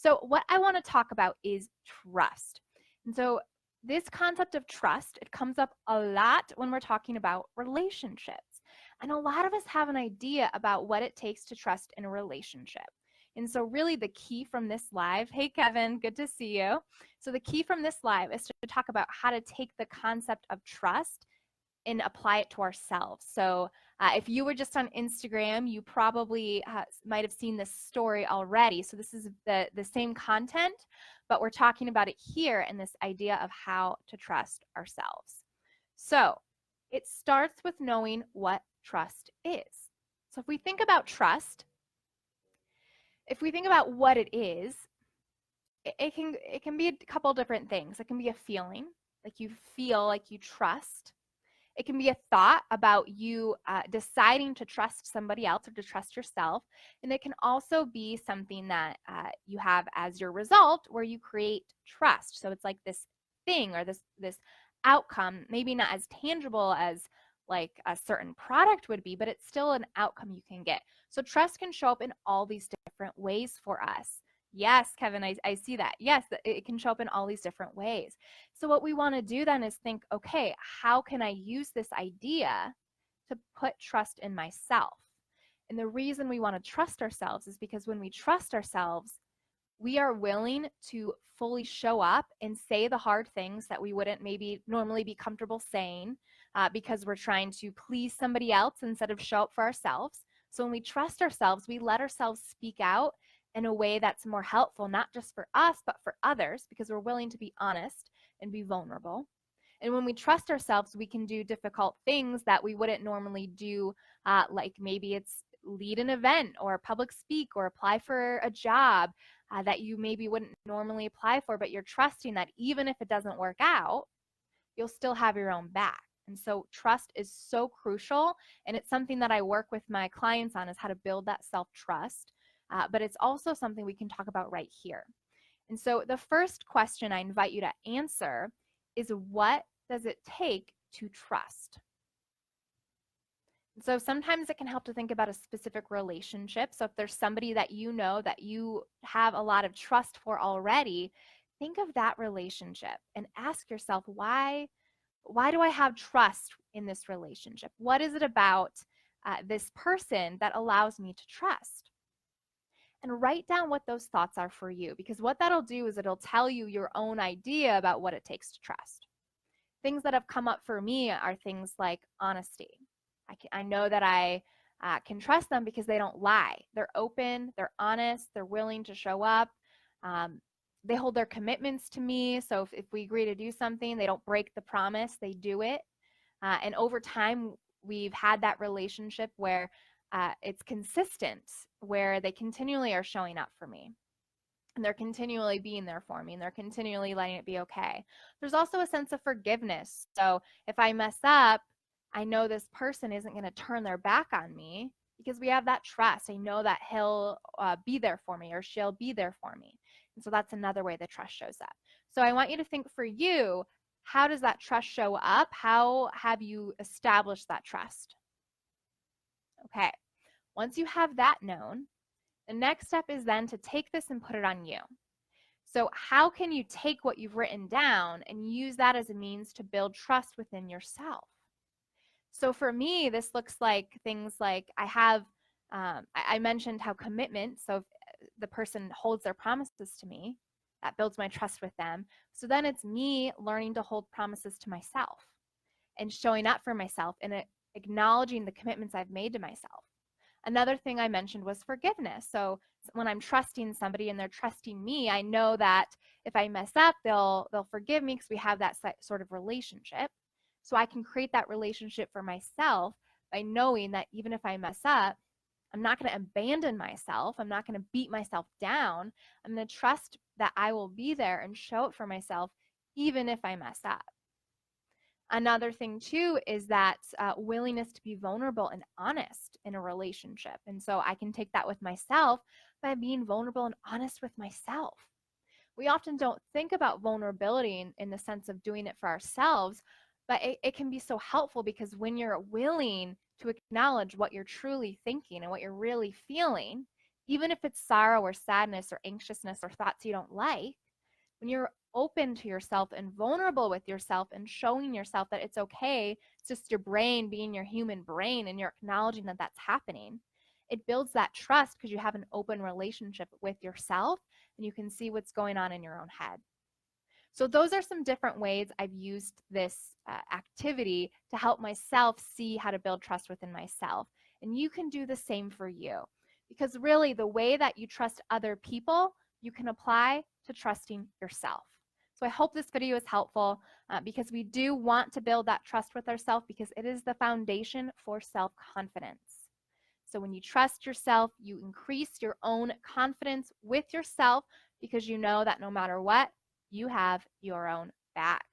So what I want to talk about is trust. And so this concept of trust, it comes up a lot when we're talking about relationships. And a lot of us have an idea about what it takes to trust in a relationship. And so really the key from this live, hey Kevin, good to see you. So the key from this live is to talk about how to take the concept of trust and apply it to ourselves. So if you were just on Instagram, you probably might have seen this story already. So this is the same content, but we're talking about it here and this idea of how to trust ourselves. So it starts with knowing what trust is. So if we think about trust, if we think about what it is, it can be a couple different things. It can be a feeling, like you feel like you trust. It can be a thought about you deciding to trust somebody else or to trust yourself. And it can also be something that you have as your result where you create trust. So it's like this thing or this outcome, maybe not as tangible as like a certain product would be, but it's still an outcome you can get. So trust can show up in all these different ways for us. Yes, Kevin, I see that. Yes, it can show up in all these different ways. So what we want to do then is think, okay, how can I use this idea to put trust in myself? And the reason we want to trust ourselves is because when we trust ourselves, we are willing to fully show up and say the hard things that we wouldn't maybe normally be comfortable saying because we're trying to please somebody else instead of show up for ourselves. So when we trust ourselves, we let ourselves speak out in a way that's more helpful, not just for us, but for others, because we're willing to be honest and be vulnerable. And when we trust ourselves, we can do difficult things that we wouldn't normally do, like maybe it's lead an event or public speak or apply for a job that you maybe wouldn't normally apply for, but you're trusting that even if it doesn't work out, you'll still have your own back. And so trust is so crucial. And it's something that I work with my clients on is how to build that self-trust. But it's also something we can talk about right here. And so the first question I invite you to answer is, what does it take to trust? So sometimes it can help to think about a specific relationship. So if there's somebody that you know that you have a lot of trust for already, think of that relationship and ask yourself, why do I have trust in this relationship? What is it about this person that allows me to trust? And write down what those thoughts are for you, because what that'll do is it'll tell you your own idea about what it takes to trust. Things that have come up for me are things like honesty. I know that I can trust them because they don't lie. They're open, they're honest, they're willing to show up. They hold their commitments to me. So if we agree to do something, they don't break the promise, they do it. And over time, we've had that relationship where it's consistent, where they continually are showing up for me. And they're continually being there for me and they're continually letting it be okay. There's also a sense of forgiveness. So if I mess up, I know this person isn't going to turn their back on me because we have that trust. I know that he'll be there for me or she'll be there for me. And so that's another way the trust shows up. So I want you to think for you, how does that trust show up? How have you established that trust? Okay. Once you have that known, the next step is then to take this and put it on you. So how can you take what you've written down and use that as a means to build trust within yourself? So for me, this looks like things like I mentioned how commitment, so if the person holds their promises to me, that builds my trust with them. So then it's me learning to hold promises to myself and showing up for myself and acknowledging the commitments I've made to myself. Another thing I mentioned was forgiveness. So when I'm trusting somebody and they're trusting me, I know that if I mess up, they'll forgive me because we have that sort of relationship. So I can create that relationship for myself by knowing that even if I mess up, I'm not going to abandon myself. I'm not going to beat myself down. I'm going to trust that I will be there and show it for myself even if I mess up. Another thing too is that willingness to be vulnerable and honest in a relationship. And so I can take that with myself by being vulnerable and honest with myself. We often don't think about vulnerability in the sense of doing it for ourselves, but it can be so helpful because when you're willing to acknowledge what you're truly thinking and what you're really feeling, even if it's sorrow or sadness or anxiousness or thoughts you don't like, when you're open to yourself and vulnerable with yourself and showing yourself that it's okay, it's just your brain being your human brain and you're acknowledging that that's happening, it builds that trust because you have an open relationship with yourself and you can see what's going on in your own head. So, those are some different ways I've used this activity to help myself see how to build trust within myself. And you can do the same for you. Because really, the way that you trust other people, you can apply to trusting yourself. So, I hope this video is helpful because we do want to build that trust with ourselves because it is the foundation for self confidence. So, when you trust yourself, you increase your own confidence with yourself because you know that no matter what, you have your own back.